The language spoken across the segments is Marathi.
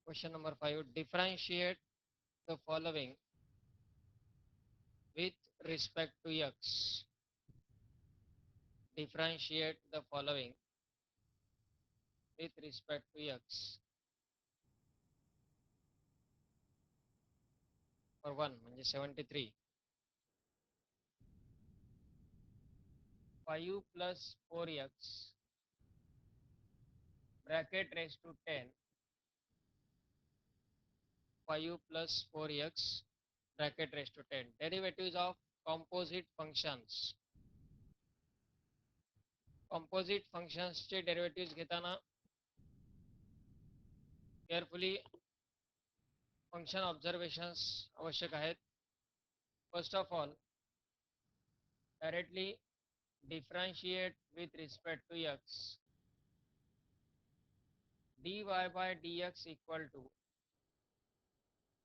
Question number 5. Differentiate the following with respect to x. Differentiate the following with respect to x. For 1 म्हणजे 73. 5 plus 4x bracket raised to 10. 5 plus 4x bracket raised to 10. Derivatives of composite functions. Composite functions चे derivatives घेताना carefully function observations आवश्यक आहेत. First of all, directly differentiate with respect to x. dy by dx equal to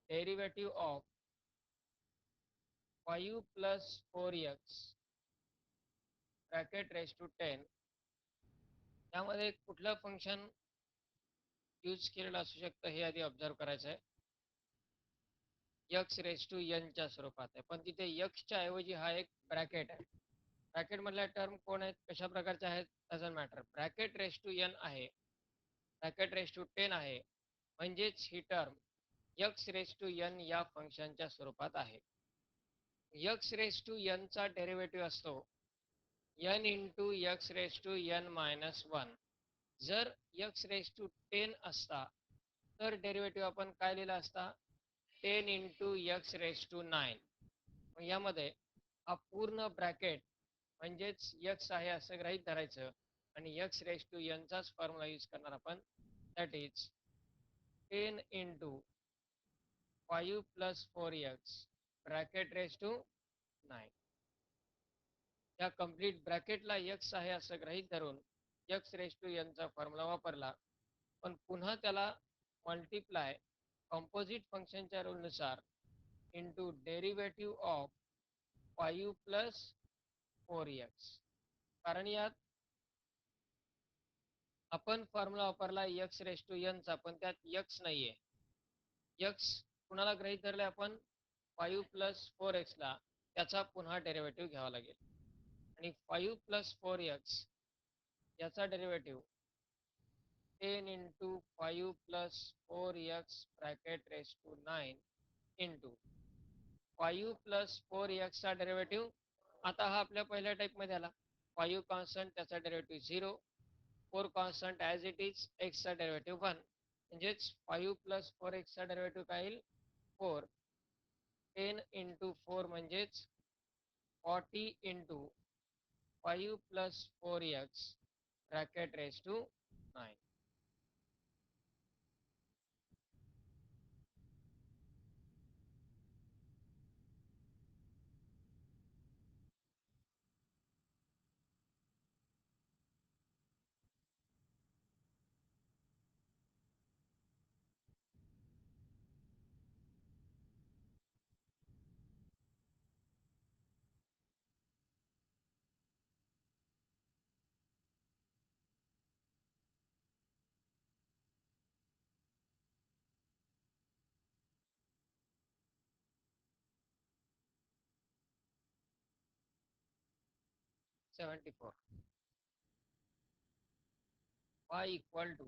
derivative of 5 plus 4x bracket raised to 10. यामध्ये कुठलं फंक्शन यूज केलेलं असू शकतं हे आधी ऑब्झर्व करायचं आहे. x रेस टू n च्या स्वरूपात आहे, पण तिथे x च्या ऐवजी हा एक ब्रॅकेट आहे. ब्रॅकेट मधल्या टर्म कोण आहेत, कशा प्रकारच्या आहेत, doesn't matter. Bracket raise to n आहे, ब्रॅकेट रेस टू 10 आहे, म्हणजेच ही term x raise to n या फंक्शनच्या स्वरूपात आहे. x रेस टू n चा डेरिव्हेटिव्ह असतो n into x raise to n minus 1. जर x रेस टू 10 असता तर डेरिव्हेटिव्ह आपण काय लिहिला असता, 10 इंटू x रेस टू 9. यामध्ये हा पूर्ण ब्रॅकेट म्हणजेच x आहे असं गृहीत धरायचं आणि x रेस टू n चाच फॉर्म्युला यूज करणार आपण. That is 10 into 5 plus 4x bracket raise to 9. या कंप्लीट ब्रॅकेटला x आहे असं गृहीत धरून x रेस टू n चा फॉर्म्युला वापरला, पण पुन्हा त्याला मल्टिप्लाय कॉम्पोजिट फंक्शनच्या रूलनुसार into derivative of 5 plus 4x. कारण यात आपण फॉर्म्युला वापरला x रेस टू n चा, पण त्यात x नाहीये. x कुणाला गृहीत धरले आपण, 5 प्लस 4x ला, त्याचा पुन्हा डेरिव्हेटिव्ह घ्यावा लागेल. आणि 5 प्लस 4x याचा derivative 10 into 5 plus 4x bracket raise to 9 into 5 plus 4x चा डेरिव्हेटिव्ह. आता हा आपल्या पहिल्या टाईपमध्ये आला. 5 कॉन्स्टंट, त्याचा derivative 0. 4 constant as it is, एक्सचा डेरिव्हेटिव्ह 1. म्हणजेच 5 प्लस 4x चा डेरिव्हेटिव्ह काय येईल, 4. 10 इंटू 4 म्हणजेच 40 into 5 plus 4x bracket raise to 9. $74. Y equal to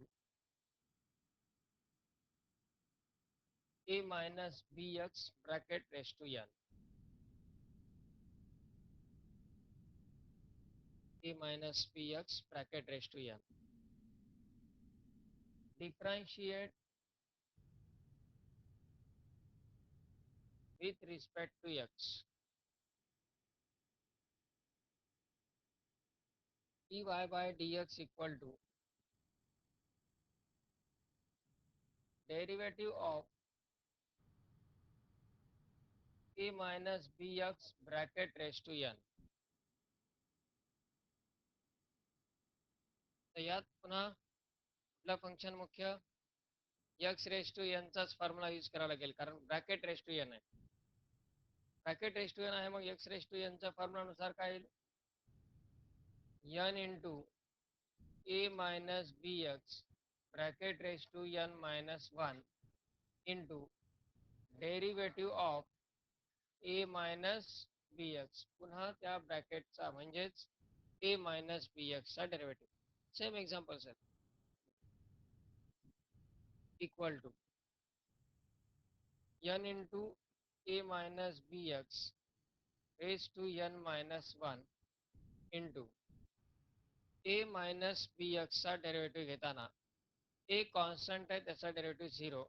a minus bx bracket raised to n. A minus bx bracket raised to n. Differentiate with respect to x. dy by dx equal to derivative of a minus bx bracket raised to n. तर यात पुन्हा आपला फंक्शन मुख्य x रेस टू n चाच फॉर्म्युला यूज करावा लागेल, कारण ब्रॅकेट रेस टू n आहे. ब्रॅकेट रेस टू n आहे, मग x रेस टू n च्या फॉर्म्युलानुसार काय येईल, n into a minus bx bracket raise to n minus 1 into derivative of A minus B X, पुन्हा त्या ब्रॅकेटचा म्हणजेच ए मायनस बी एक्सचा derivative. Same example sir. Equal to n into a minus bx raised to n minus 1 into a minus bx चा डेरिव्हेटिव्ह घेताना a कॉन्स्टंट आहे त्याचा डेरिव्हेटिव्ह 0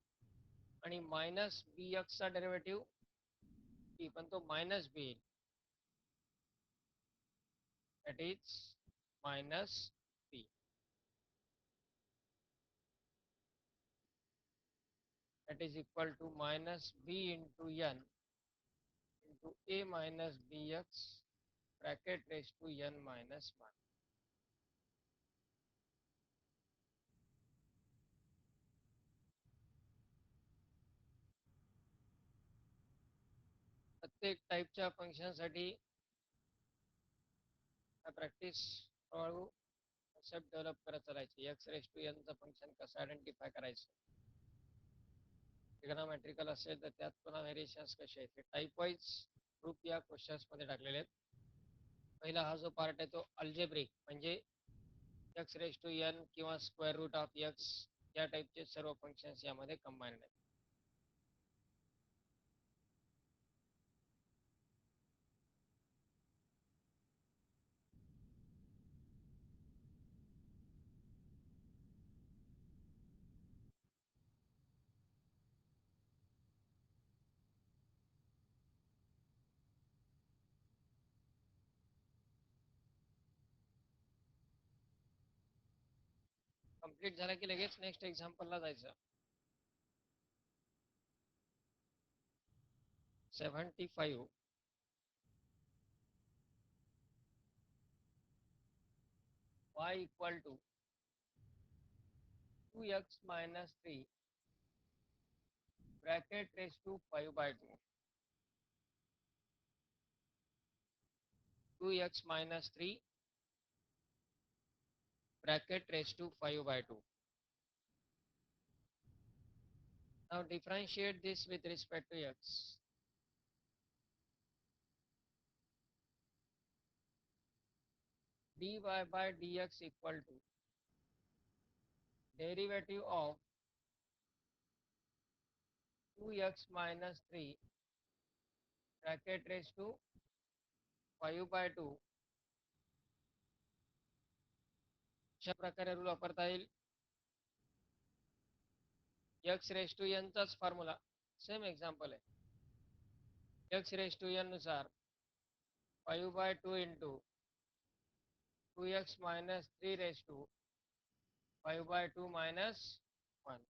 आणि मायनस bx चा डेरिव्हेटिव्ह b, पण तो मायनस b येईल. That is minus b. that is equal to minus b into n into a minus bx bracket raised to n minus 1. प्रत्येक टाईपच्या फंक्शनसाठी प्रॅक्टिस हळूहळू कन्सेप्ट डेव्हलप करत चालायची. एक्स रेस टू एनचं फंक्शन कसं आयडेंटिफाय करायचं, ट्रिग्नोमेट्रिकल असेल तर त्यात पुन्हा व्हेरिएशन्स कसे आहेत, हे टाईप वाईज ग्रुप या क्वेश्चन्समध्ये टाकलेले आहेत. पहिला हा जो पार्ट आहे तो अल्जेब्रिक, म्हणजे एक्स रेस टू एन किंवा स्क्वेअर रूट ऑफ एक्स या टाईपचे सर्व फंक्शन्स यामध्ये कंबाईन्ड आहेत. कंप्लीट झाला की लगेच नेक्स्ट एक्झाम्पलला जायचं. 75 y equal to 2x minus 3 bracket raised to 5 by 2. 2x minus 3 bracket raised to 5 by 2. Now differentiate this with respect to x. dy by dx equal to derivative of 2x minus 3 bracket raised to 5 by 2. अशा प्रकारे रूल वापरता येईल. x रेस टू n चाच फॉर्म्युला सेम एक्झाम्पल आहे. x रेस टू n नुसार 5 by 2 into 2x minus 3 raised to 5 by 2 minus 1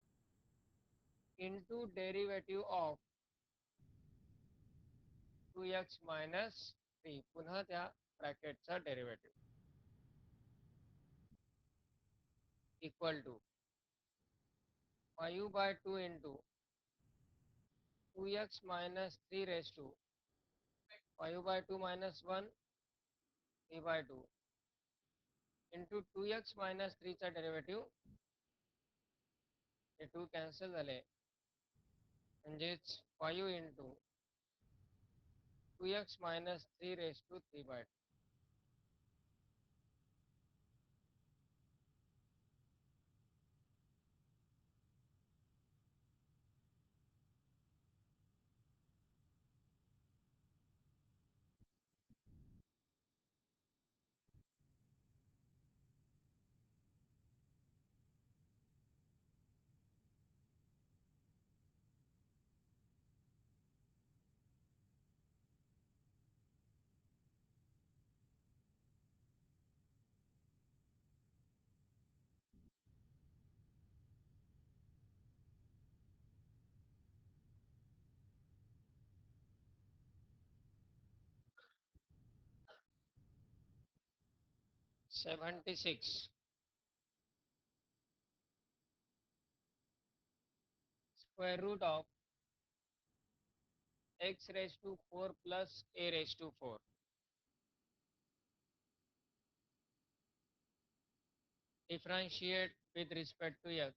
into derivative of 2x minus 3, पुन्हा त्या ब्रॅकेटचा derivative, equal to 5 by 2 into 2x minus 3 raised to 5 by 2 minus 1 3 by 2 into 2x minus 3 चा डेरिव्हेटिव्ह, हे 2 कॅन्सल झाले, म्हणजेच 5 into 2x minus 3 raised to 3 by 2. $76 square root of x raised to 4 plus a raised to 4. Differentiate with respect to x.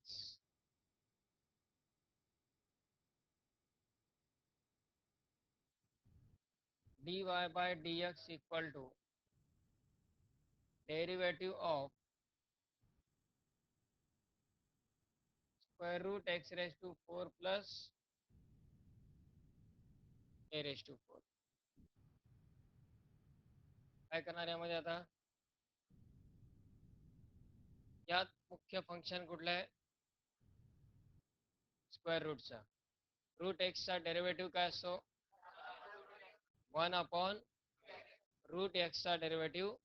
dy by dx equal to derivative of square root x raised to 4 plus a raised to 4. काय करणार यामध्ये आता यात मुख्य फंक्शन कुठलं आहे स्क्वेअर रूटचा रूट एक्सचा डेरिव्हेटिव्ह काय असतो 1 अपॉन रूट एक्सचा डेरिव्हेटिव्ह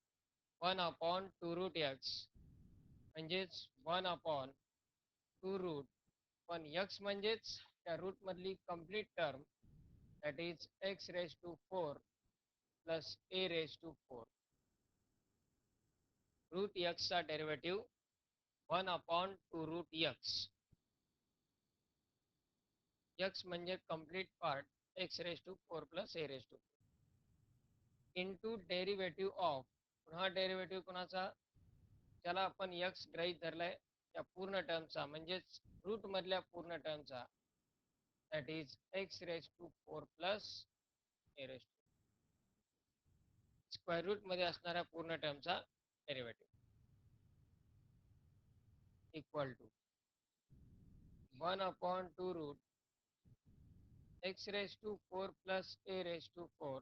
1 अपॉन 2 रूट एक्स म्हणजेच 1 अपॉन 2 रूट पण एक्स म्हणजेच त्या रूटमधली complete term that is x raise to 4 plus a raise to 4 root एक्सचा derivative 1 upon 2 root x x म्हणजे complete part x raise to 4 plus a raise to 4 into derivative of पुन्हा डेरिव्हेटिव्ह कोणाचा ज्याला आपण एक्स गृहीत धरलाय त्या पूर्ण टर्मचा म्हणजेच रूट मधल्या पूर्ण टर्मचा that is x raise to 4 plus a raise to square root मध्ये असणाऱ्या पूर्ण टर्मचा derivative equal to 1 upon 2 root x raise to 4 plus a raise to 4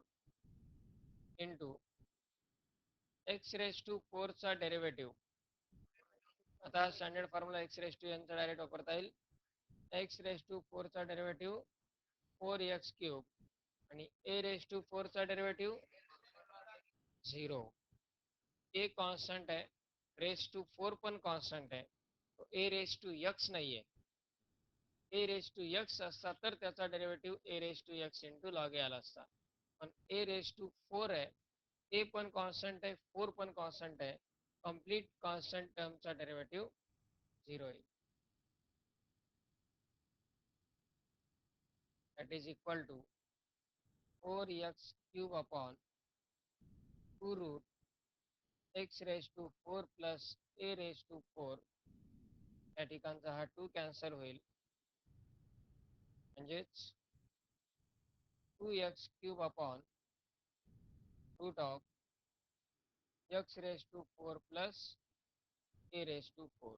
into x raise to 4 चा डेरिव्हेटिव्ह आता standard formula x raise to यांचा डायरेक्ट वापरता येईल एक्स रेज टू 4 चा डेरिव्हेटिव्ह 4x क्यूब आणि ए रेज टू 4 चा डेरिव्हेटिव्ह 0 ए कॉन्स्टंट आहे रेज टू 4 पण कॉन्स्टंट आहे तो ए रेज टू एक्स नाही आहे ए रेज टू एक्स असता तर त्याचा derivative a raise to x into log a आला असता पण ए रेज टू 4 आहे ए पण कॉन्स्टंट आहे 4 पण कॉन्स्टंट आहे कंप्लीट कॉन्स्टंट टर्मचा डेरिव्हेटिव्ह 0 आहे that is equal to 4x cube upon 2 root x raised to 4 plus a raised to 4 या ठिकाणचा हा 2 कॅन्सल होईल म्हणजेच 2x cube upon root of x raised to 4 plus a raised to 4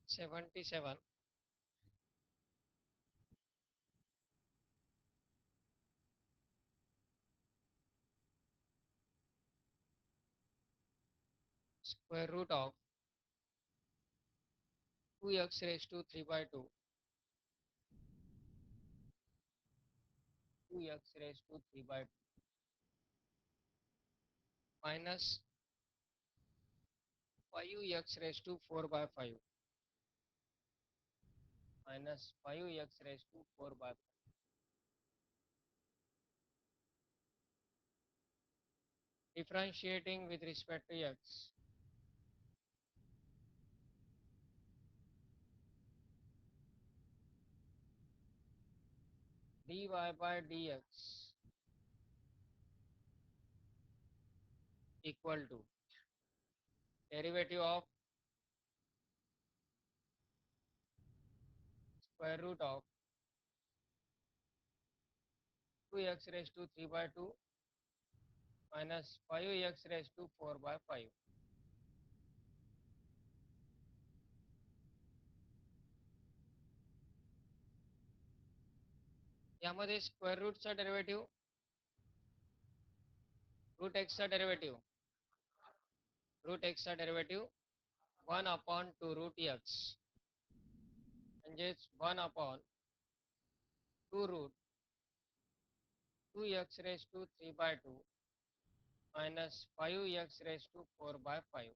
77 square root of 2x raised to 3 by 2 2x raised to 3 by 2 minus 5x raised to 4 by 5 minus 5x raised to 4 by 5 differentiating with respect to x dy by dx equal to derivative of square root of 2x raised to 3 by 2 minus 5x raised to 4 by 5 यामध्ये स्क्वेअर रूटचा डेरिव्हेटिव्ह रूट एक्सचा derivative one upon two root x म्हणजेच 1/2 root 2x raise to 3/2 minus 5x raise to 4/5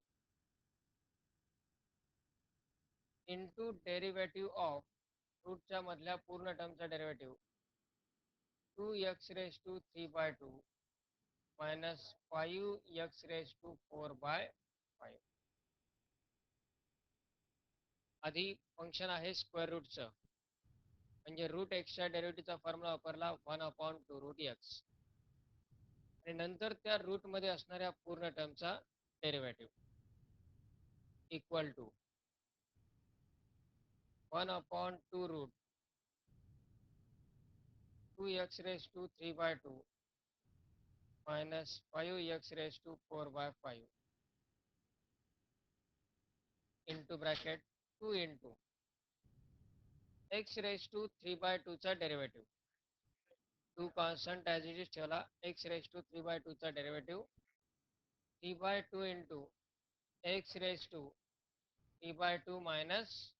into derivative of रूटच्या मधल्या पूर्ण टर्मचा derivative 2x raise to 3/2 minus 5x raise to 4/5 आधी फंक्शन आहे स्क्वेअर रूटचं म्हणजे रूट एक्सच्या डेरिव्हेटिव्हचा फॉर्म्युला वापरला 1/2 रूट एक्स आणि नंतर त्या रूटमध्ये असणाऱ्या पूर्ण टर्मचा derivative equal to 1/2 root 2x raise to 3/2 minus 5x raise to 4/5 into bracket 2 into x raise to 3/2 चा derivative 2 constant as it is ठेवला x रेज टू 3/2 चा derivative 3/2 into x raise to 3/2 minus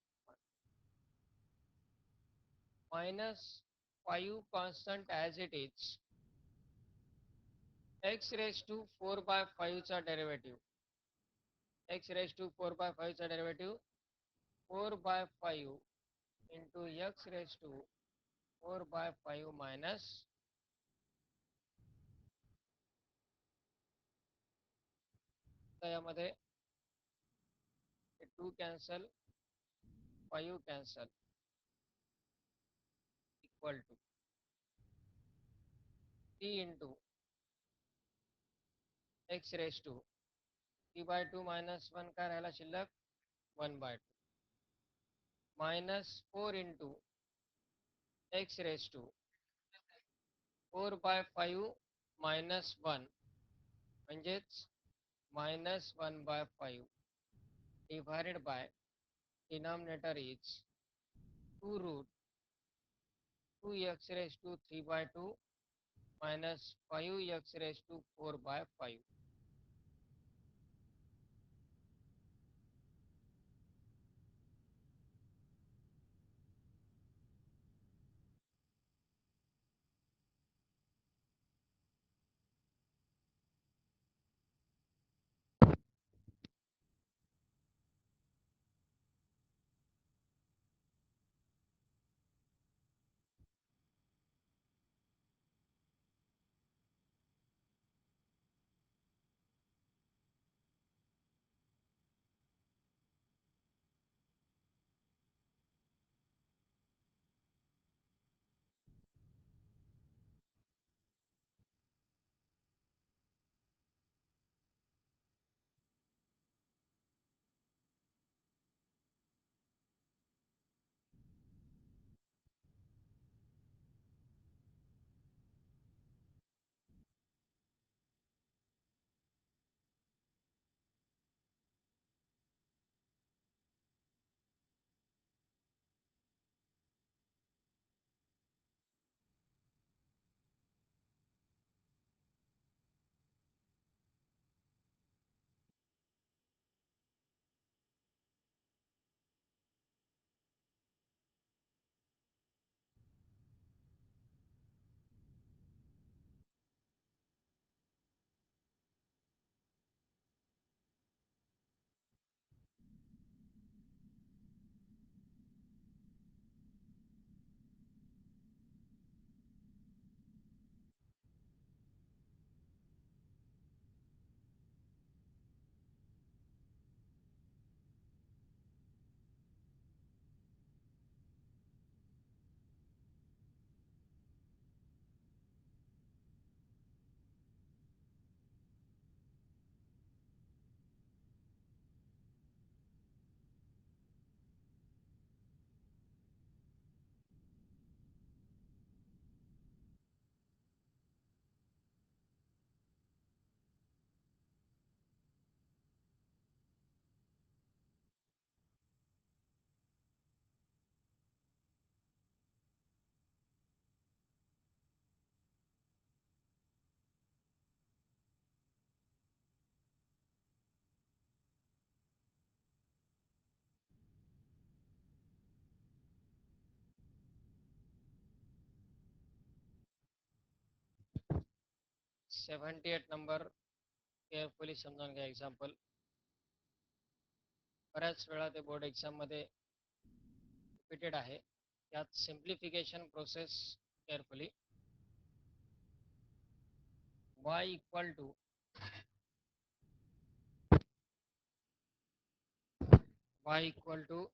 5 constant as it is x raise to 4/5 चा डेरिव्हेटिव्ह x रेज टू 4/5 चा derivative 4/5 into x raise to 4/5 minus यामध्ये 2 cancel 5 cancel equal to 3 into x raise to 3/2 minus 1 काय राहिला शिल्लक 1/2 minus 4 into x raise to 4/5 minus 1 म्हणजेच minus 1/5 divided by denominator is 2 root 2x raise to 3/2 minus 5x raise to 4/5 78 number carefully समजून घ्या. एक्झाम्पल बऱ्याच वेळा ते बोर्ड एक्झाममध्ये रिपीटेड आहे. यात simplification process carefully. y equal to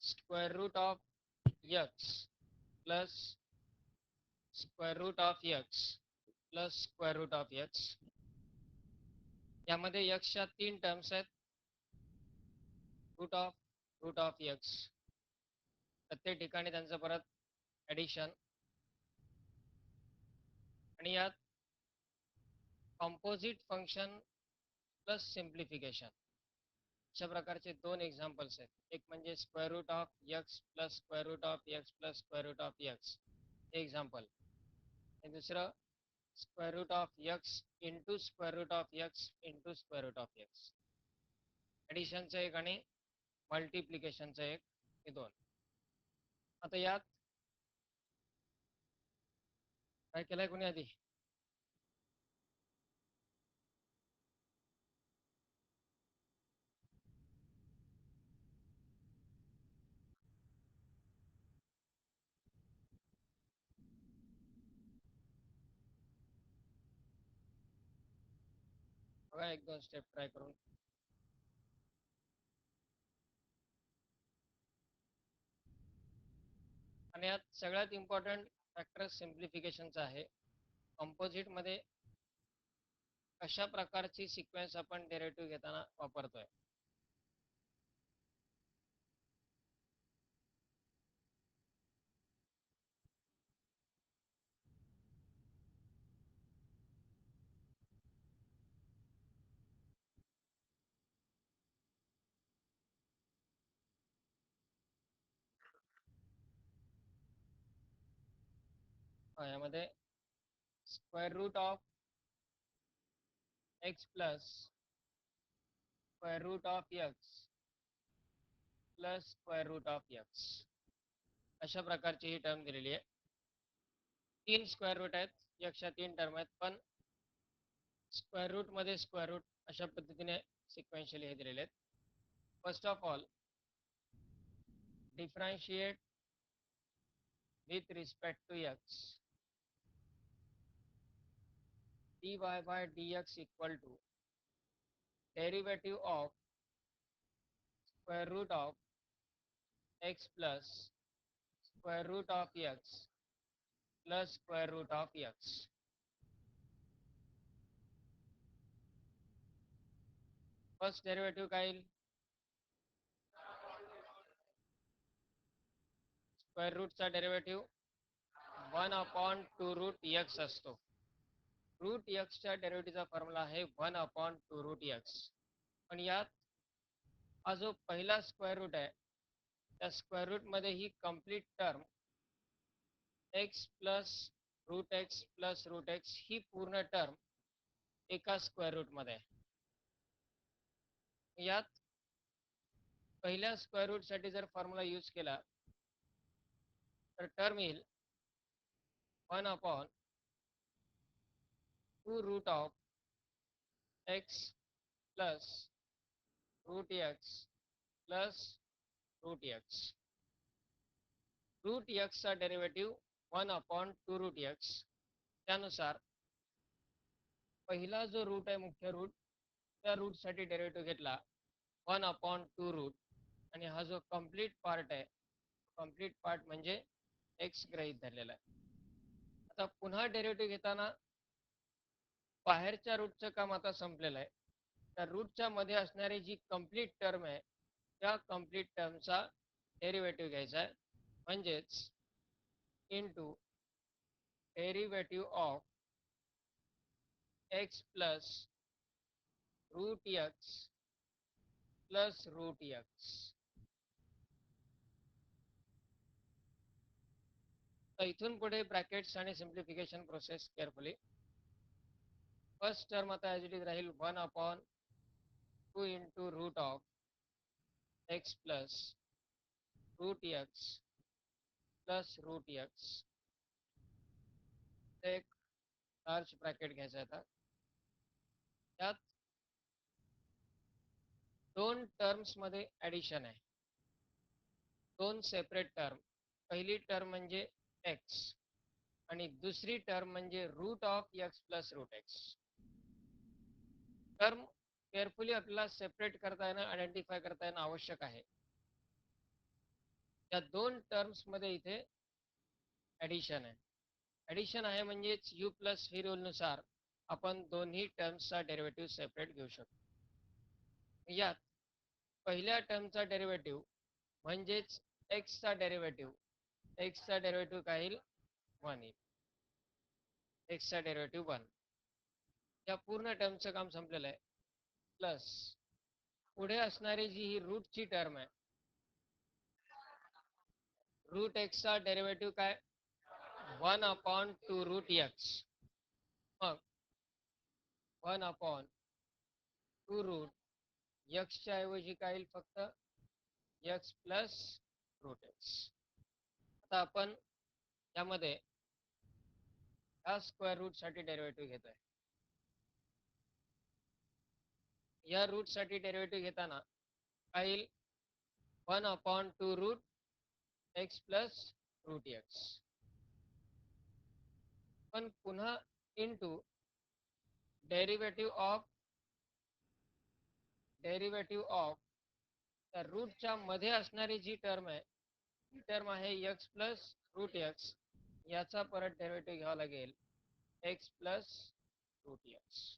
square root of x plus square root of x plus square root of x. यामध्ये x च्या 3 टर्म्स आहेत. रूट ऑफ x, प्रत्येक ठिकाणी त्यांचं परत ॲडिशन, आणि यात कॉम्पोजिट फंक्शन प्लस सिम्प्लिफिकेशन अशा प्रकारचे 2 एक्झाम्पल्स आहेत. एक म्हणजे square root of x plus square root of x plus square root of x हे एक्झाम्पल, आणि दुसरं square root of x into square root of x into square root of x. ॲडिशनचं एक आणि मल्टिप्लिकेशनचं एक, हे 2. आता यात काय केलंय कोणी आधी? बघा 1-2 स्टेप ट्राय करून. आणि यात सगळ्यात इम्पॉर्टंट फॅक्टर सिम्प्लिफिकेशनचा आहे. कॉम्पोजिटमध्ये कशा प्रकारची सिक्वेन्स आपण डेरिव्हेटिव्ह घेताना वापरतोय. यामध्ये square root of x plus square root of x plus square root of x अशा प्रकारची ही टर्म दिलेली आहे. 3 स्क्वेअर रूट आहेत, x 3 टर्म आहेत, पण स्क्वेअर रूट मध्ये स्क्वेअर रूट अशा पद्धतीने सिक्वेन्शियली हे दिलेले आहेत. First of all differentiate with respect to x, dy by dx equal to derivative of square root of x plus square root of x plus square root of x. First derivative काय येईल? स्क्वेअर रूटचा डेरिव्हेटिव्ह 1/2 रूट x असतो. रूट एक्सच्या डेरिव्हेटिव्हचा फॉर्म्युला आहे 1/2 रूट x. पण यात हा जो पहिला स्क्वेअर रूट आहे त्या स्क्वेअर रूट मध्ये ही complete term x plus root x ही पूर्ण टर्म एका स्क्वेअर रूट मध्ये आहे. यात पहिल्या स्क्वेअर रूट साठी जर फॉर्म्युला यूज केला तर टर्म येईल 1/2 root of x plus root x plus root x. Root एक्सचा डेरिव्हेटिव्ह 1/2 रूट x. त्यानुसार पहिला जो रूट आहे मुख्य रूट त्या रूटसाठी डेरिव्हेटिव्ह घेतला 1/2 रूट, आणि हा जो कंप्लीट पार्ट आहे कंप्लीट पार्ट म्हणजे x गृहीत धरलेला आहे. आता पुन्हा डेरिव्हेटिव्ह घेताना बाहेरच्या रूटचं काम आता संपलेलं आहे. त्या रूटच्या मध्ये असणारी जी कंप्लीट टर्म आहे त्या कंप्लीट टर्मचा डेरिव्हेटिव्ह घ्यायचा आहे. म्हणजेच into derivative of x plus root x plus root x. तर इथून पुढे ब्रॅकेट्स आणि simplification process carefully. First term आता ॲज इट इज राहील 1/2 into root of x plus root x plus root x. एक लार्ज ब्रॅकेट घ्यायचा आता. त्यात दोन टर्म्स मध्ये ॲडिशन आहे, दोन सेपरेट टर्म. पहिली टर्म म्हणजे एक्स आणि दुसरी टर्म म्हणजे root of x plus root X. Term carefully आपल्याला सेपरेट करता येणं, आयडेंटिफाय करता येणं आवश्यक आहे. त्या दोन टर्म्स मध्ये इथे ॲडिशन आहे. ॲडिशन आहे म्हणजेच यू प्लस व्ही रूलनुसार आपण दोन्ही टर्म्सचा डेरिव्हेटिव्ह सेपरेट घेऊ शकतो. यात पहिल्या टर्मचा डेरिव्हेटिव्ह म्हणजेच एक्सचा डेरिव्हेटिव्ह काय येईल? 1 येईल. एक्सचा डेरिव्हेटिव्ह 1. या पूर्ण टर्मचं काम संपलेलं आहे. प्लस पुढे असणारी जी ही रूटची टर्म आहे, रूट एक्सचा डेरिव्हेटिव्ह काय? 1/2 रूट एक्स. मग 1/2 रूट एक्सच्या ऐवजी काय येईल? फक्त एक्स प्लस रूट एक्स. आता आपण यामध्ये या स्क्वेअर रूटसाठी डेरिव्हेटिव्ह घेतोय. या रूटसाठी डेरिव्हेटिव्ह घेताना काय येईल? 1/2 root x plus root X. पण पुन्हा इंटू डेरिव्हेटिव्ह ऑफ त्या रूटच्या मध्ये असणारी जी टर्म आहे, ती टर्म आहे एक्स प्लस रूट एक्स. याचा परत डेरिव्हेटिव्ह घ्यावा लागेल एक्स प्लस रूट एक्स.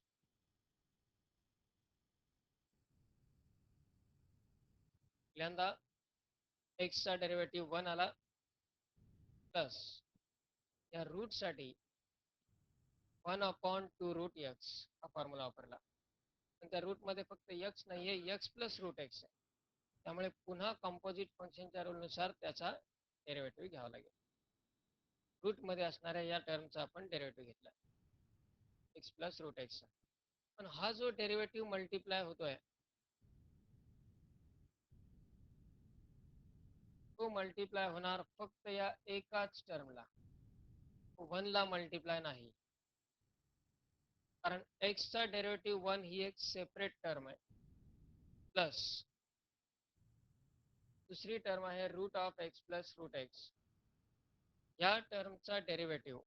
पहिल्यांदा एक्सचा डेरिव्हेटिव्ह 1 आला, प्लस या रूटसाठी 1/2 रूट एक्स हा फॉर्म्युला वापरला. पण त्या रूटमध्ये फक्त एक्स नाही आहे, एक्स प्लस रूट एक्स आहे. त्यामुळे पुन्हा कंपोजिट फंक्शनच्या रूलनुसार त्याचा डेरिव्हेटिव्ह घ्यावा लागेल. रूटमध्ये असणाऱ्या या टर्मचा आपण डेरिव्हेटिव्ह घेतला एक्स प्लस रूट एक्स. पण हा जो डेरिव्हेटिव्ह मल्टिप्लाय होतोय, तो मल्टिप्लाय होणार फक्त या एकाच टर्मला, 1 ला मल्टिप्लाय नाही. कारण एक्सचा डेरिव्हेटिव्ह 1 ही एक सेपरेट टर्म आहे. प्लस दुसरी टर्म आहे root of x plus root x. या टर्मचा derivative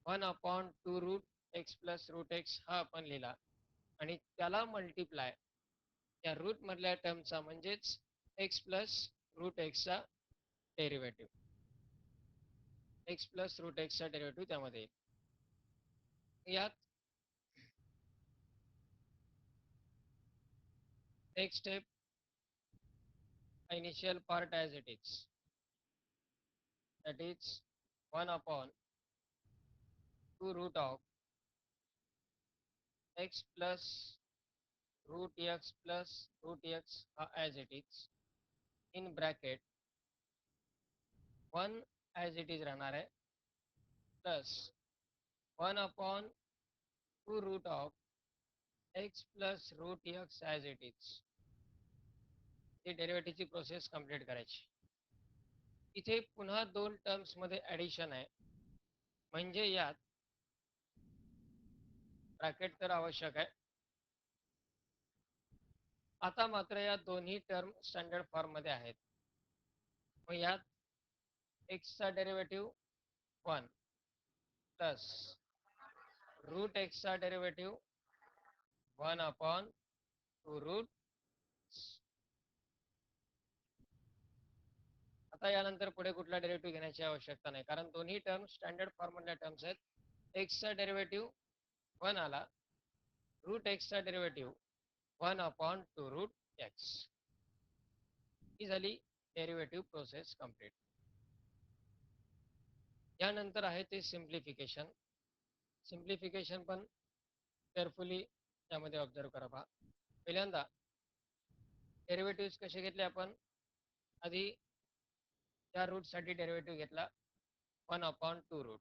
1/2 root x plus root x हा आपण लिहिला आणि त्याला मल्टिप्लाय या रूट मधल्या टर्मचा म्हणजेच एक्स प्लस रूट एक्सचा डेरिव्हेटिव्ह. एक्स प्लस रूट एक्सचा डेरिव्हेटिव्ह त्यामध्ये येईल. यात next step, initial part as it is, that is 1/2 root of x plus root x plus root x as it is in bracket 1 as it is राहणार आहे, plus 1/2 root of x plus root x as it is. ही डेरिव्हेटिव्हची प्रोसेस कंप्लीट करायची. इथे पुन्हा दोन टर्म्स मध्ये ॲडिशन आहे, म्हणजे यात ब्रॅकेट तर आवश्यक आहे. आता मात्र या दोन्ही टर्म स्टँडर्ड फॉर्म मध्ये आहेत. मग यात एक्सचा डेरिव्हेटिव्ह 1 प्लस रूट एक्सचा डेरिव्हेटिव्ह 1/2 रूट. आता यानंतर पुढे कुठला डेरिव्हेटिव्ह घेण्याची आवश्यकता नाही, कारण दोन्ही टर्म स्टँडर्ड फॉर्म मधल्या टर्म्स आहेत. एक्सचा डेरिव्हेटिव्ह 1 आला, रूट एक्सचा डेरिव्हेटिव्ह 1/2 रूट एक्स. ही झाली डेरिव्हेटिव्ह प्रोसेस कंप्लीट. यानंतर आहे ते सिम्प्लिफिकेशन. सिम्प्लिफिकेशन पण केअरफुली त्यामध्ये ऑब्झर्व करा. पहा, पहिल्यांदा डेरिव्हेटिव्ह कसे घेतले आपण? आधी त्या रूटसाठी डेरिव्हेटिव्ह घेतला 1/2 रूट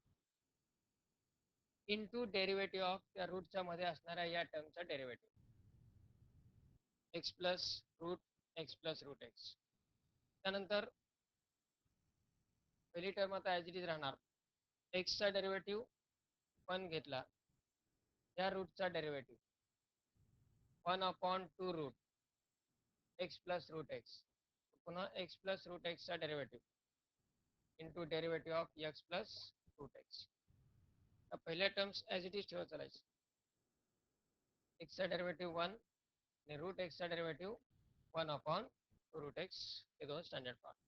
इंटू डेरिव्हेटिव्ह ऑफ त्या रूटच्या मध्ये असणाऱ्या या टर्मचा derivative x plus root x plus root x. त्यानंतर पहिली टर्म आता ॲज इट इज राहणार, एक्सचा डेरिव्हेटिव्ह 1 घेतला, या रूटचा derivative 1/2 root x plus root x, पुन्हा एक्स प्लस रूट एक्सचा derivative into derivative of x plus root x. पहिल्या टर्म्स ॲज इट इज ठेवत चालायचं. एक्सचा डेरिव्हेटिव्ह 1 आणि रूट एक्सचा डेरिव्हेटिव्ह 1/2 रूट एक्स, हे दोन स्टँडर्ड फॉर्म.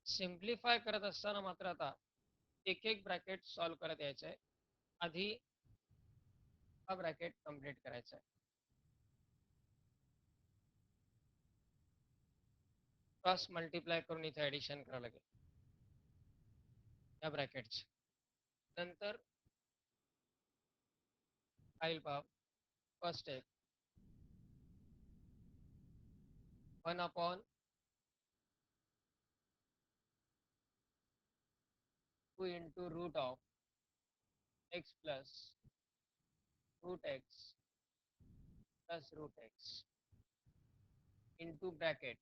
सिम्प्लिफाय करत असताना मात्र आता एक एक ब्रॅकेट सॉल्व करत यायचं आहे. आधी हा ब्रॅकेट कम्प्लीट करायचा आहे. क्रॉस मल्टिप्लाय करून इथे ॲडिशन करावं लागेल या ब्रॅकेटचे. नंतर फाईल पहा. First step 1/2 into root of x plus root x plus root x into bracket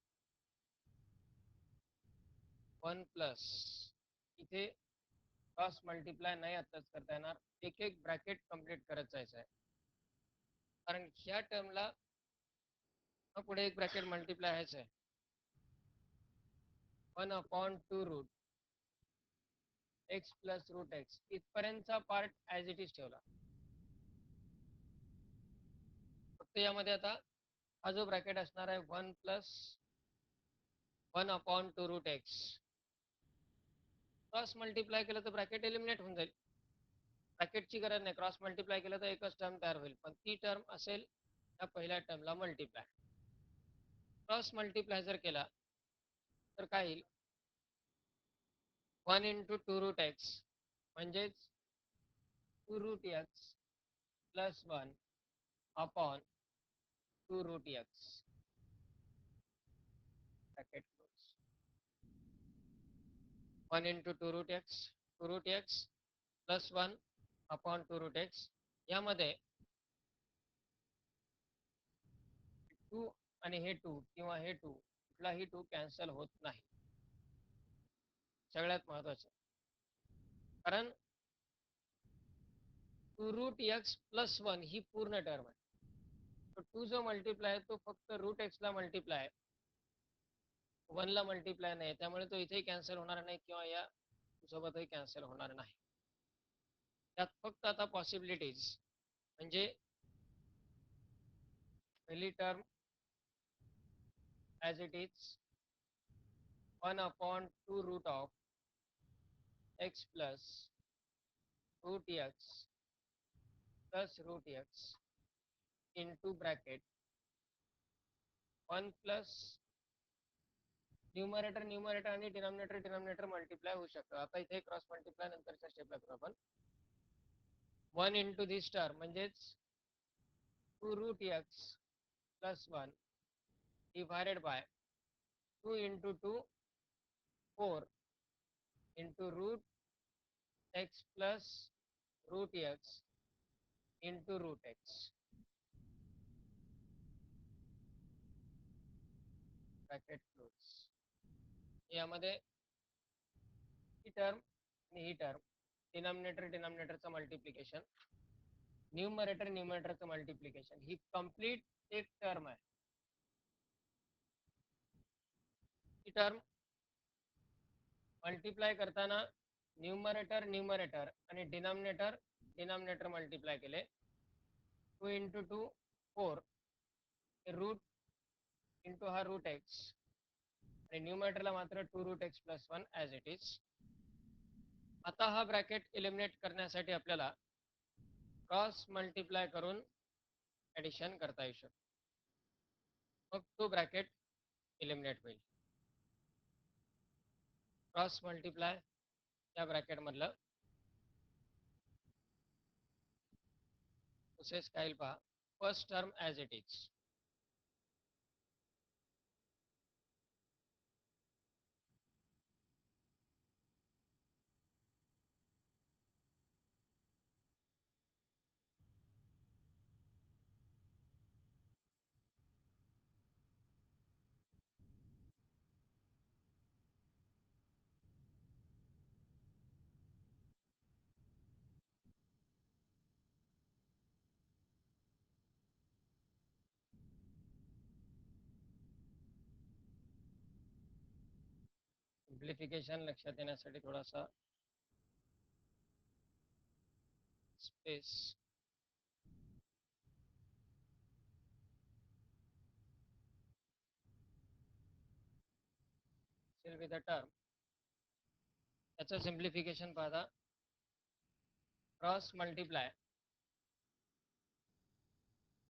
1 plus, इथे क्रॉस मल्टिप्लाय नाही आत्ताच करता येणार, एक एक ब्रॅकेट कम्प्लीट करत जायचं आहे. कारण ह्या टर्मला पुढे एक ब्रॅकेट मल्टिप्लाय व्हायचं आहे. 1/2 root x plus root x इथपर्यंतचा पार्ट ॲज इट इज ठेवला. फक्त यामध्ये आता हा जो ब्रॅकेट असणार आहे 1 plus 1/2 root X, cross multiply केलं तर ब्रॅकेट एलिमिनेट होऊन जाईल. ब्रॅकेटची गरज नाही, क्रॉस मल्टिप्लाय केलं तर एकच टर्म तयार होईल, पण ती टर्म असेल त्या पहिल्या टर्मला मल्टिप्लाय. क्रॉस मल्टिप्लाय जर केला तर काय येईल, 1 इंटू 2 रूट एक्स म्हणजेच 2 root x plus 1 upon 2 root X, bracket close. 1 into 2 root x plus 1 upon 2 root X. यामध्ये 2 आणि हे 2 किंवा हे 2 कुठलाही 2 कॅन्सल होत नाही. सगळ्यात महत्वाचं, कारण 2 रूट एक्स प्लस 1 ही पूर्ण टर्म आहे. तो 2 जो मल्टिप्लाय आहे तो फक्त रूट एक्सला मल्टिप्लाय आहे, 1 ला मल्टिप्लाय नाही, त्यामुळे तो इथेही कॅन्सल होणार नाही किंवा या सोबतही कॅन्सल होणार नाही. त्यात फक्त आता पॉसिबिलिटीज म्हणजे पहिली term as it is 1/2 root of x plus root x plus root x into bracket 1 plus numerator आणि डिनॉमिनेटर मल्टिप्लाय होऊ शकतं. आता इथे क्रॉस मल्टिप्लाय नंतरच्या स्टेपला करू आपण. 1 इंटू दिस टर्म म्हणजेच 2 root x plus 1 divided by 2 into 2 4 into root x plus root x into root X, bracket close. यामध्ये ही टर्म आणि ही टर्म, डिनॉमिनेटरचं मल्टिप्लिकेशन, न्यूमरेटरचं मल्टिप्लिकेशन, ही कंप्लीट एक टर्म आहे. ही टर्म मल्टिप्लाय करताना न्यूमरेटर आणि डिनॉमिनेटर मल्टिप्लाय केले. 2 इंटू 2 4, रूट इंटू हा रूट एक्स आणि न्यूमरेटरला मात्र 2 root x plus 1 as it is. आता हा ब्रॅकेट एलिमिनेट करण्यासाठी आपल्याला क्रॉस मल्टिप्लाय करून ॲडिशन करता येऊ शकतो, मग तो ब्रॅकेट एलिमिनेट होईल. क्रॉस मल्टिप्लाय या ब्रॅकेटमधलं प्रोसेस काय पहा. First term as it is, simplification लक्षात येण्यासाठी थोडासा स्पेस. विथ अ टर्म त्याचं सिम्प्लिफिकेशन पाहता cross multiply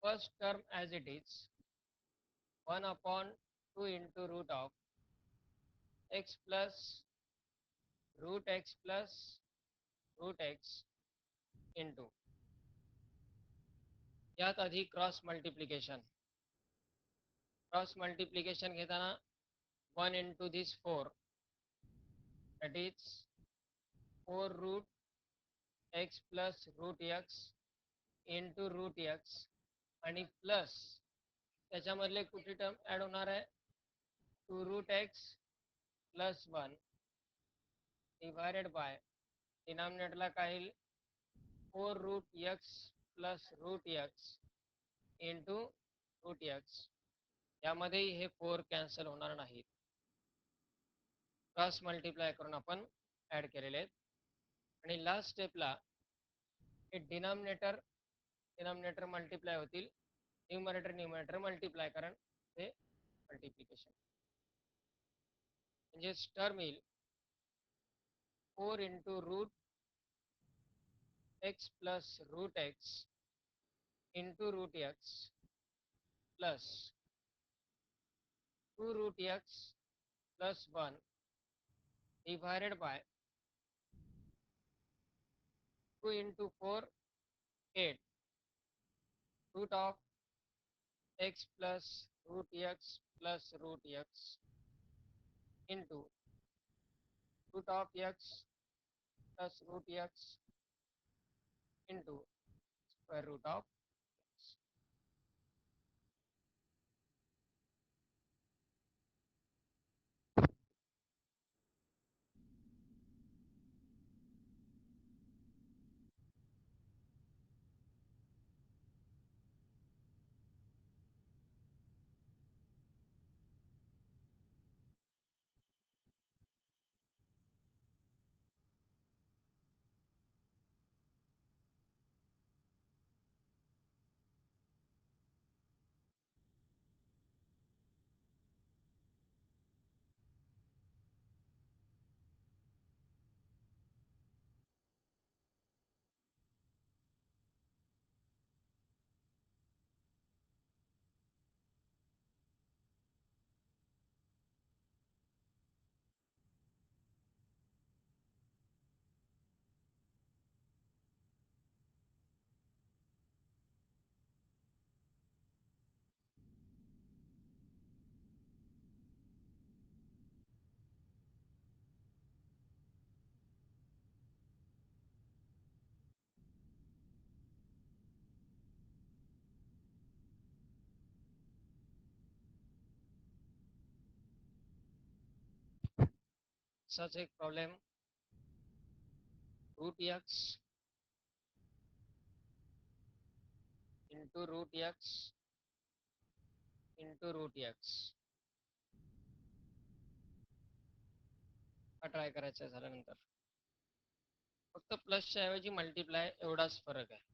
first term as it is 1/2 into root of x plus root x plus root x into यात आधी क्रॉस मल्टिप्लिकेशन घेताना 1 into this 4 that is 4 root x plus root x into root x आणि प्लस त्याच्यामधले कुठली टर्म ॲड होणार आहे 2 root x plus 1 divided by डिनॉमिनेटरला काय येईल 4 root x plus root x into root x. यामध्येही हे 4 कॅन्सल होणार नाहीत. क्रॉस मल्टिप्लाय करून आपण ॲड केलेले आहेत. आणि लास्ट स्टेपला हे डिनॉमिनेटर मल्टिप्लाय होतील, न्यूमरेटर मल्टिप्लाय, कारण हे मल्टिप्लिकेशन. म्हणजे टर्म येईल 4 into root x plus root x into root x plus 2 root x plus 1 divided by 2 into 4 8 root of x plus root x plus root x into root of x plus root x into square root of x. Such a problem root x into root x into root x हा ट्राय करायचा झाल्यानंतर फक्त प्लसच्या ऐवजी मल्टिप्लाय एवढाच फरक आहे.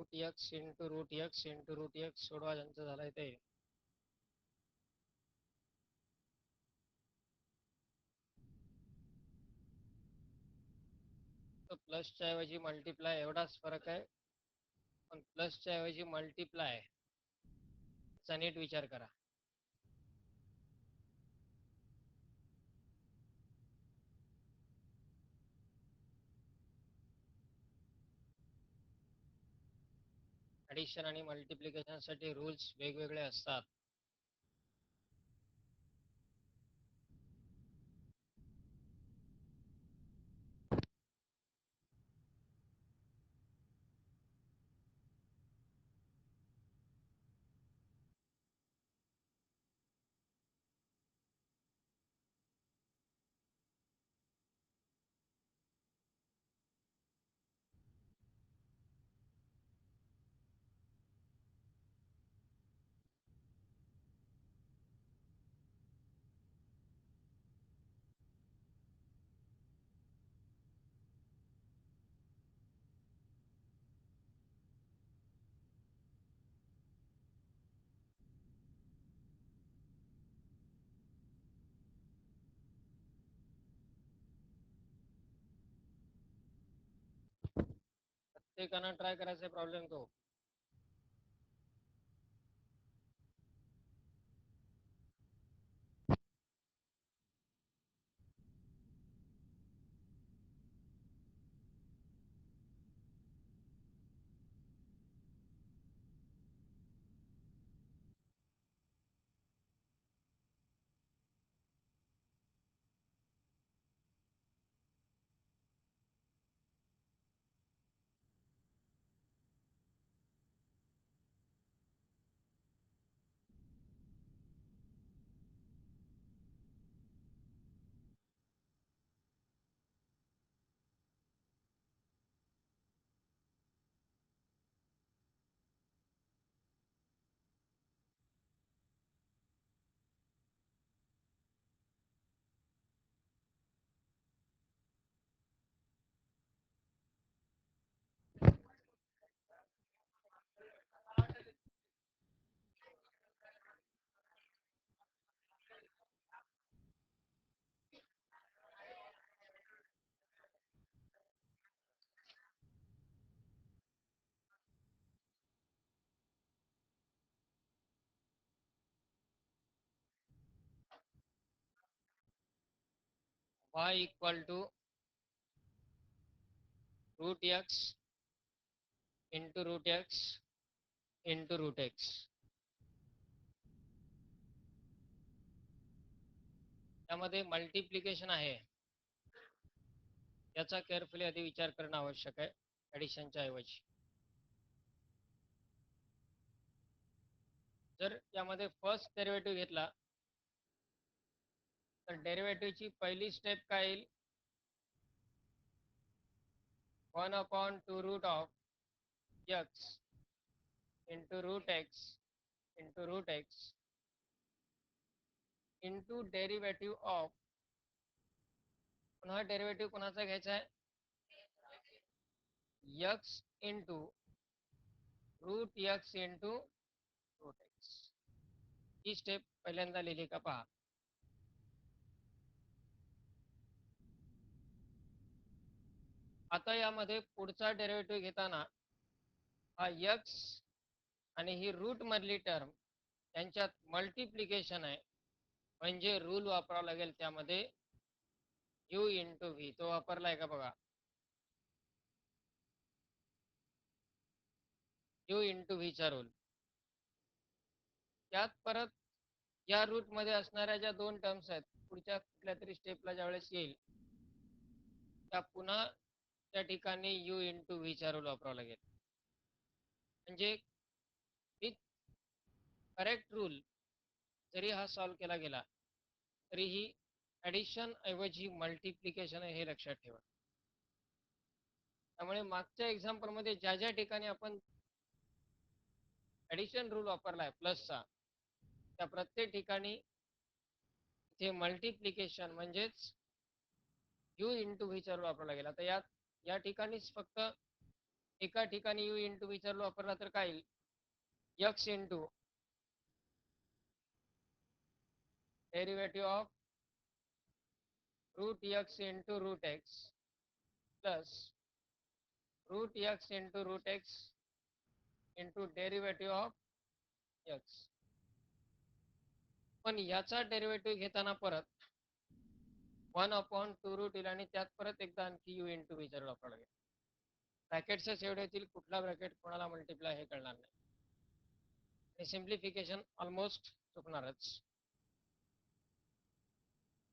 Root x into root x into root X सोडवा ज्यांचं झालंय ते. प्लसच्या ऐवजी मल्टिप्लाय एवढाच फरक आहे, पण प्लसच्या ऐवजी मल्टिप्लाय चा नीट विचार करा. ॲडिशन आणि मल्टिप्लिकेशनसाठी रूल्स वेगवेगळे असतात. प्रत्येकानं ट्राय करायचा प्रॉब्लेम तो. y equal to root x into root x into root X. त्यामध्ये मल्टिप्लिकेशन आहे, याचा केअरफुली आधी विचार करणं आवश्यक आहे ॲडिशनच्या ऐवजी. जर यामध्ये फर्स्ट डेरिव्हेटिव्ह घेतला तर डेरिव्हेटिव्हची पहिली स्टेप काय येईल, 1/2 root of x into root x into root x into derivative of, पुन्हा डेरिव्हेटिव्ह कोणाचा घ्यायचा आहे, x into root x into root x. ही स्टेप पहिल्यांदा लिहिली का पहा. आता यामध्ये पुढचा डेरिव्हेटिव्ह घेताना हा एक्स आणि ही रूट मधली टर्म यांच्यात मल्टिप्लिकेशन आहे, म्हणजे रूल वापरावा लागेल त्यामध्ये यू इंटू व्ही. तो वापरलाय का बघा, यू इंटू व्हीचा रूल. त्यात परत या रूट मध्ये असणाऱ्या ज्या दोन टर्म्स आहेत, पुढच्या कुठल्या तरी स्टेपला ज्यावेळेस येईल त्या पुन्हा त्या ठिकाणी यू इंटू व्हीचा रूल वापरावा लागेल. म्हणजे करेक्ट रूल जरी हा सॉल्व केला गेला तरीही ॲडिशन ऐवजी मल्टिप्लिकेशन आहे हे लक्षात ठेवा. त्यामुळे मागच्या एक्झाम्पलमध्ये ज्या ज्या ठिकाणी आपण ॲडिशन रूल वापरलाय प्लसचा, त्या प्रत्येक ठिकाणी इथे मल्टिप्लिकेशन म्हणजेच यू इंटू व्हीचा रूल वापरावा लागेल. आता या ठिकाणीच फक्त एका ठिकाणी यू इंटू व्ही जर वापरला तर काय येईल? X into derivative of root X into root x plus root X into root x into derivative of X. पण याचा डेरिव्हेटिव्ह घेताना परत 1/2 रूट येईल आणि त्यात परत एकदा आणखी यू इंटू व्ही जर वापरला गेला. ब्रॅकेट्सच एवढे येतील, कुठला ब्रॅकेट कोणाला मल्टिप्लाय हे कळणार नाही आणि सिम्प्लिफिकेशन ऑलमोस्ट चुकणारच.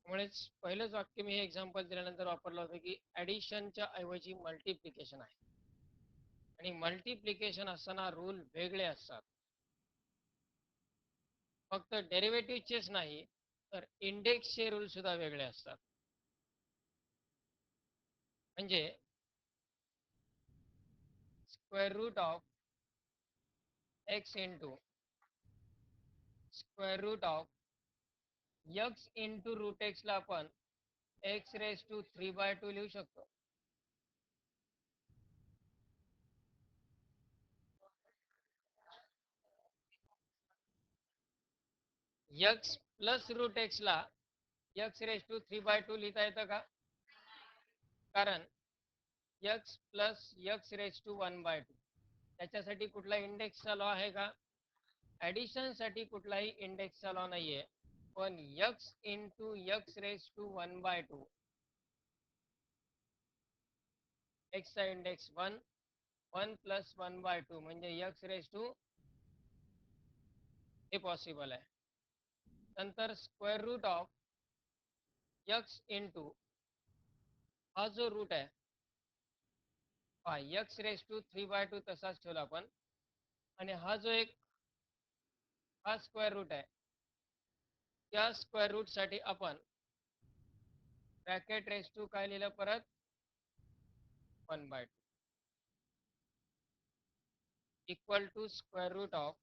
त्यामुळेच पहिलंच वाक्य मी हे एक्झाम्पल दिल्यानंतर वापरलं होतं की ॲडिशनच्या ऐवजी मल्टिप्लिकेशन आहे आणि मल्टिप्लिकेशन असताना रूल वेगळे असतात. फक्त डेरिव्हेटिव्हचेच नाही तर इंडेक्सचे रूल सुद्धा वेगळे असतात. म्हणजे square root of x into square root of x into root एक्सला आपण एक्स रेस टू 3/2 लिहू शकतो. यक्स प्लस रूट एक्सला यक्स रेस टू 3/2 लिहिता येतं का? कारण x plus x raise to 1/2 त्याच्यासाठी कुठला इंडेक्सचा लॉ आहे का? ॲडिशनसाठी कुठलाही इंडेक्सचा लॉ नाही आहे. पण X into x raise to 1/2 एक्सचा इंडेक्स 1 1 प्लस 1/2 म्हणजे यक्स रेस टू हे पॉसिबल आहे. नंतर square root of x into हा जो रूट आहे यक्स रेस टू 3/2 तसाच ठेवला आपण आणि हा जो एक हा स्क्वेअर रूट आहे त्या स्क्वेअर रूट साठी आपण ब्रॅकेट रेस टू काय लिहिलं परत 1/2 equal to square root of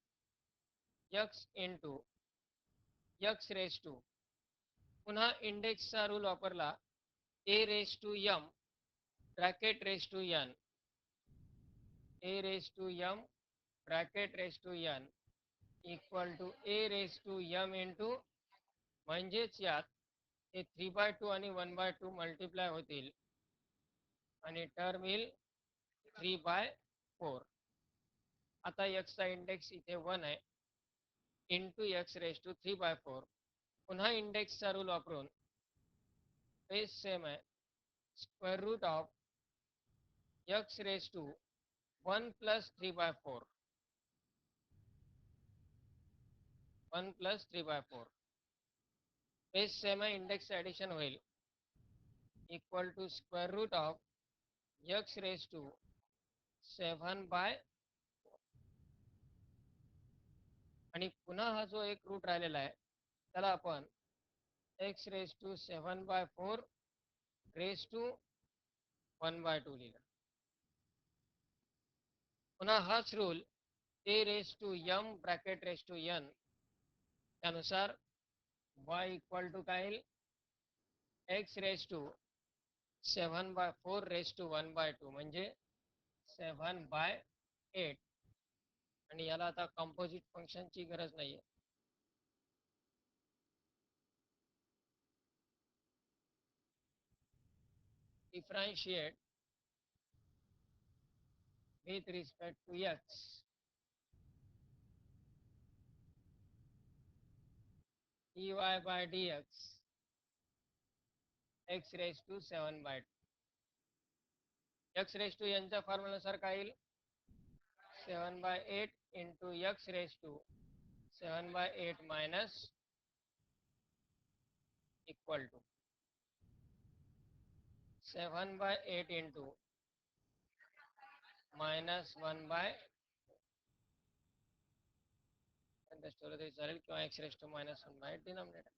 x into x raise to पुन्हा इंडेक्सचा रूल वापरला a raise to M bracket raise to n a raise to M bracket raise to n equal to a raise to m into म्हणजेच यात हे 3/2 आणि 1/2 मल्टिप्लाय होतील आणि टर्म येईल 3/4. आता यक्सचा इंडेक्स इथे 1 आहे इंटू यक्स रेस टू 3/4. पुन्हा इंडेक्सचा रूल वापरून बेस सेम आहे square root of X raise to 1 plus 3/4 1 plus 3/4 base same आहे इंडेक्स ॲडिशन होईल equal to square root of X raise to 7/4 आणि पुन्हा हा जो एक रूट राहिलेला आहे त्याला आपण x raise to 7/4 raise to 1/2 लिहिला. पुन्हा हाच rule A raise to M bracket raise to N त्यानुसार y इक्वल टू काय येईल X raise to 7/4 raise to 1/2 म्हणजे 7/8 आणि याला आता कंपोजिट फंक्शनची गरज नाहीये. Differentiate with respect to x dy by dx x raised to 7/2 x raised to यांच्या फॉर्म्युलानुसार काय येईल 7/8 into x raised to 7/8 minus equal to 7/8 into minus 1/, ठेवलं तरी चालेल किंवा x raised to -1/8 डिनॉमिनेटर